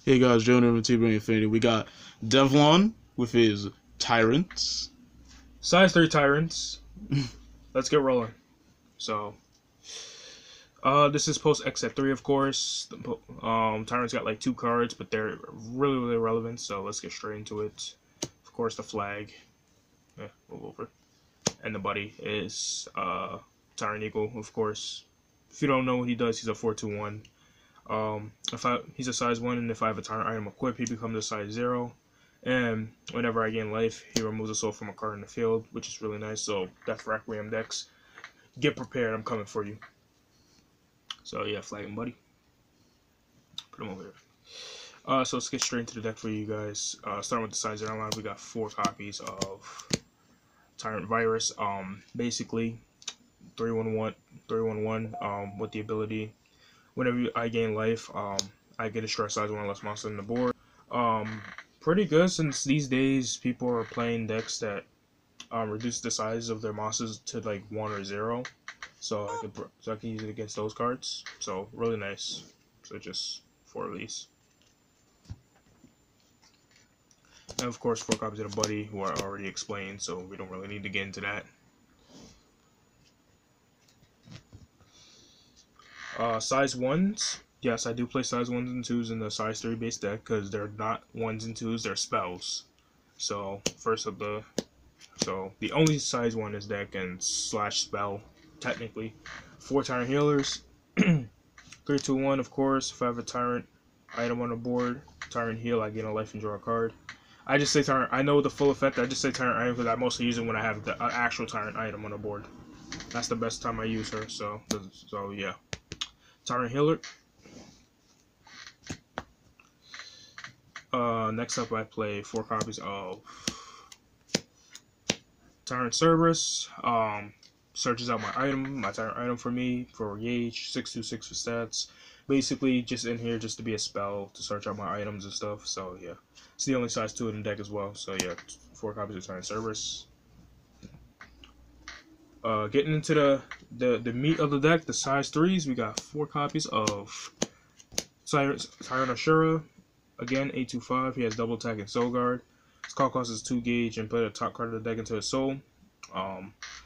Hey guys, Jonah from TeamBurningInfinitey. We got Devlon with his Tyrants. Size 3 Tyrants. Let's get rolling. So, this is post X at 3, of course. Tyrants got like 2 cards, but they're really relevant, so let's get straight into it. Of course, the flag. Move over. And the buddy is Tyrant Eagle, of course. If you don't know what he does, he's a 4/2/1. He's a size 1, and if I have a Tyrant item equipped, he becomes a size 0. And whenever I gain life, he removes a soul from a card in the field, which is really nice. So that's Requiem decks. Get prepared, I'm coming for you. So yeah, flag and buddy. Put him over here. So let's get straight into the deck for you guys. Starting with the size 0 line, we got 4 copies of Tyrant Virus. Basically 3/1/1 with the ability, whenever I gain life, I get a stress size 1 less monster on the board. Pretty good, since these days people are playing decks that reduce the size of their monsters to like 1 or 0. So I can use it against those cards. So really nice. So just 4 of these. And of course 4 copies of the buddy, who I already explained, so we don't really need to get into that. Size 1s. Yes, I do play size 1s and 2s in the size 3 base deck, because they're not 1s and 2s, they're spells. So the only size 1 is deck and slash spell, technically. 4 Tyrant Healers. 3/2/1, of course. If I have a Tyrant item on the board, Tyrant Heal, I gain a life and draw a card. I just say Tyrant. I know the full effect. I just say Tyrant item because I mostly use it when I have the actual Tyrant item on the board. That's the best time I use her. So yeah. Tyrant Healer. Next up, I play 4 copies of Tyrant Cerberus. Searches out my Tyrant item for me for gauge, 6/6 for stats. Basically, just in here just to be a spell to search out my items and stuff. So yeah, it's the only size 2 in the deck as well. So yeah, 4 copies of Tyrant Cerberus. Getting into the meat of the deck, the size 3s, we got 4 copies of Tyrant Ashura. Again, 8/2/5. He has double attack and soul guard. His call cost is 2 gauge, and put a top card of the deck into his soul.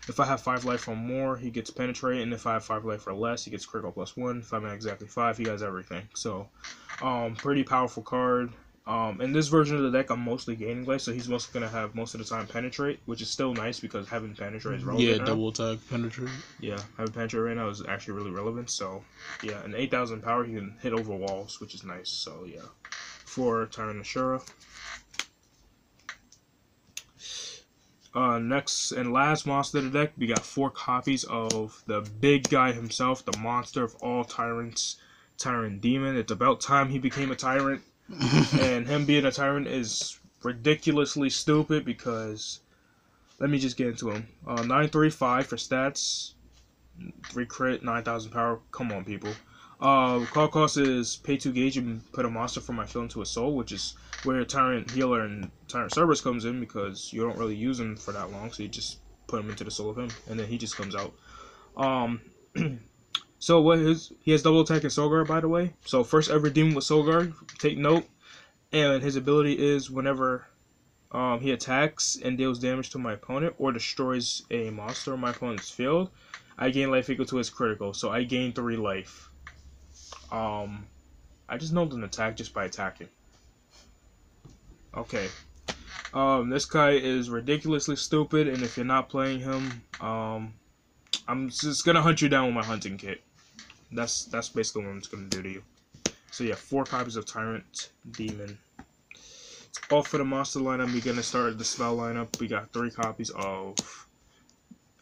If I have 5 life or more, he gets penetrate, and if I have 5 life or less, he gets critical +1. If I'm at exactly 5, he has everything. So, pretty powerful card. In this version of the deck, I'm mostly gaining life, so he's mostly gonna have most of the time penetrate, which is still nice because having penetrate is relevant. Yeah, double attack penetrate. Yeah, having penetrate right now is actually really relevant. So yeah, and 8,000 power, he can hit over walls, which is nice. So yeah, for Tyrant Ashura. Next and last monster of the deck, we got 4 copies of the big guy himself, the monster of all tyrants, Tyrant Demon. It's about time he became a tyrant. And him being a tyrant is ridiculously stupid because, let me just get into him. 9/3/5 for stats, 3 crit, 9,000 power. Come on, people. Call cost is pay 2 gauge and put a monster from my field into a soul, which is where Tyrant Healer and Tyrant Cerberus comes in, because you don't really use him for that long, so you just put him into the soul of him, and then he just comes out. So he has double attack and soul guard, by the way. So first ever demon with soul guard, take note. And his ability is whenever he attacks and deals damage to my opponent or destroys a monster in my opponent's field, I gain life equal to his critical. So I gain 3 life. I just know an attack just by attacking. Okay. This guy is ridiculously stupid, and if you're not playing him, I'm just gonna hunt you down with my hunting kit. That's basically what I'm just gonna do to you. So yeah, 4 copies of Tyrant Demon. It's all for the monster lineup. We're gonna start the spell lineup. We got 3 copies of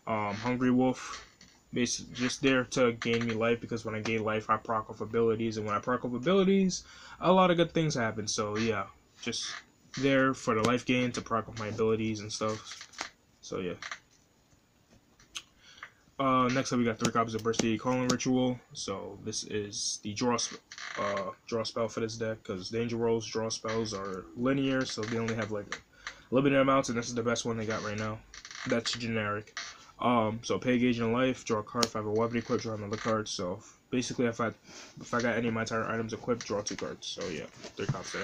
Hungry Wolf. Basically just there to gain me life, because when I gain life, I proc off abilities, and when I proc off abilities, a lot of good things happen. So yeah, just there for the life gain to proc off my abilities and stuff. So yeah. Next up, we got 3 copies of Birthday Calling Ritual. So this is the draw spell for this deck, because Danger Rolls draw spells are linear, so they only have like limited amounts, and this is the best one they got right now. That's generic. So pay gauge and life, draw a card. If I have a weapon equipped, draw another card. So basically, if I got any of my Tyrant items equipped, draw 2 cards. So yeah, 3 copies of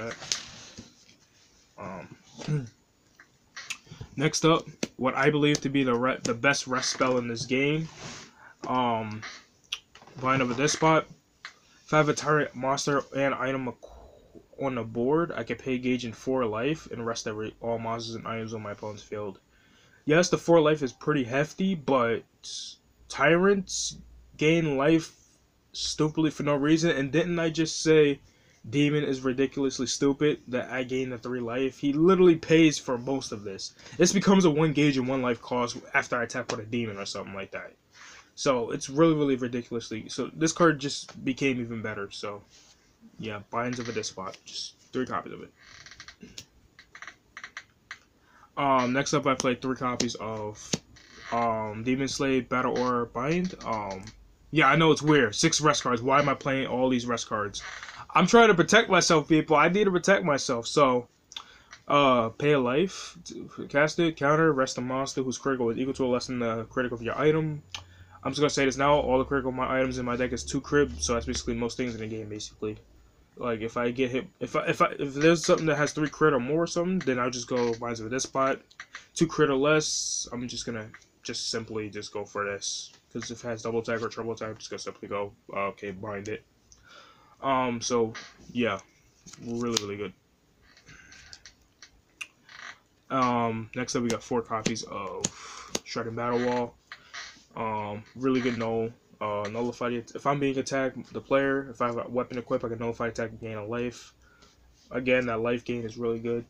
that. Next up, what I believe to be the best rest spell in this game. Bind over this spot. If I have a Tyrant monster and item on the board, I can pay gauge in 4 life and rest all monsters and items on my opponent's field. Yes, the 4 life is pretty hefty, but Tyrants gain life stupidly for no reason. And didn't I just say Demon is ridiculously stupid that I gain the 3 life? He literally pays for most of this. This becomes a 1 gauge and 1 life cost after I attack with a demon or something like that. So it's really ridiculously. So this card just became even better. So yeah, binds over this spot. Just 3 copies of it. Next up, I played 3 copies of Demon Slave Battle Aura Bind. Yeah, I know it's weird. 6 rest cards. Why am I playing all these rest cards? I'm trying to protect myself, people. I need to protect myself. So, pay a life, cast it, counter, rest a monster whose critical is equal to or less than the critical of your item. I'm just gonna say this now. All the critical of my items in my deck is 2 crib, so that's basically most things in the game, basically. Like if I get hit, if there's something that has 3 crit or more or something, then I'll just go binds over this spot. 2 crit or less, I'm just gonna simply go for this, because if it has double attack or triple attack, I'm just gonna simply go okay, bind it. So yeah, really good. Next up we got 4 copies of Shredding Battle Wall. Really good nullify it. If I'm being attacked, the player, if I have a weapon equipped, I can nullify attack and gain a life. Again, that life gain is really good.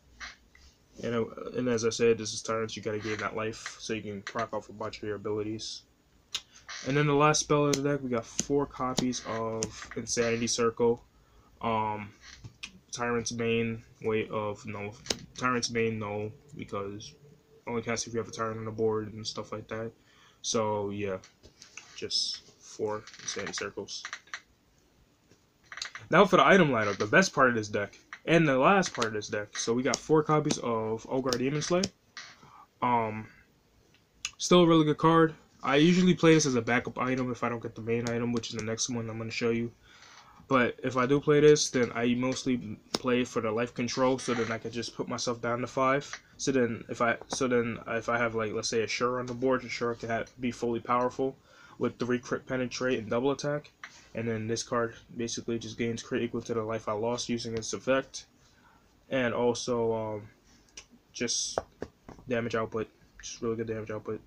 And as I said, this is Tyrants, you gotta gain that life so you can proc off a bunch of your abilities. And then the last spell of the deck, we got 4 copies of Insanity Circle. Tyrant's main way of null. Tyrant's main null, because only cast if you have a Tyrant on the board and stuff like that. So yeah, just 4 Insanity Circles. Now for the item lineup, the best part of this deck, and the last part of this deck. So we got 4 copies of Ogre Demon Slay. Still a really good card. I usually play this as a backup item if I don't get the main item, which is the next one I'm going to show you. But if I do play this, then I mostly play for the life control, so then I can just put myself down to 5. So then if I have, like, let's say a Sure on the board, the Sure can be fully powerful with 3 crit penetrate and double attack. And then this card basically just gains crit equal to the life I lost using its effect. And also just damage output, just really good damage output.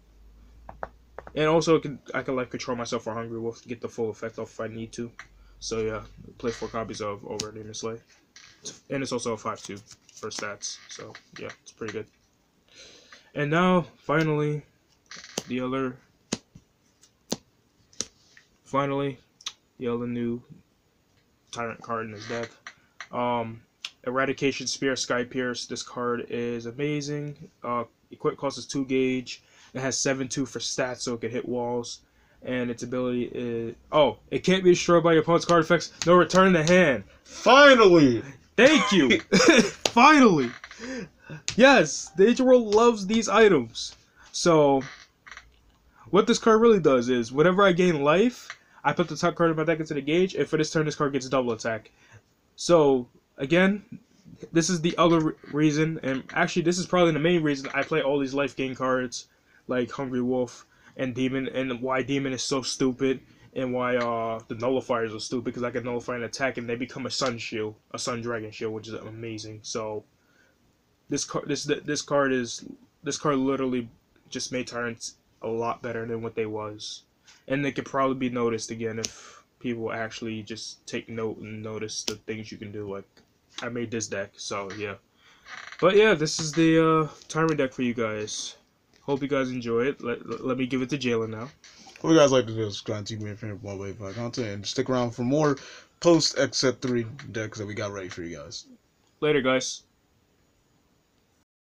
And also I can like control myself for Hungry Wolf to get the full effect off if I need to. So yeah, play 4 copies of Ogre Demon Slay. And it's also a 5/2 for stats. So yeah, it's pretty good. And now finally the other new Tyrant card in this deck. Eradication Spear Sky Pierce. This card is amazing. Equip cost is 2 gauge. It has 7/2 for stats, so it can hit walls. And its ability is... Oh, it can't be destroyed by your opponent's card effects. No, return the hand. Finally! Thank you! Finally! Yes, the Agent World loves these items. So, what this card really does is, whenever I gain life, I put the top card of my deck into the gauge, and for this turn, this card gets double attack. So, again, this is the other reason, and actually, this is probably the main reason I play all these life gain cards, like Hungry Wolf and Demon, and why Demon is so stupid, and why the nullifiers are stupid, because I can nullify an attack and they become a Sun Shield, a Sun Dragon Shield, which is amazing. So this card literally just made Tyrants a lot better than what they was, and they could probably be noticed again if people actually just take note and notice the things you can do. Like I made this deck, so yeah. But yeah, this is the Tyrant deck for you guys. Hope you guys enjoy it. Let me give it to Jalen now. Hope you guys like the video. Subscribe to TBI Infinitey for more Buddyfight content, and stick around for more post X-Set 3 decks that we got ready for you guys. Later, guys.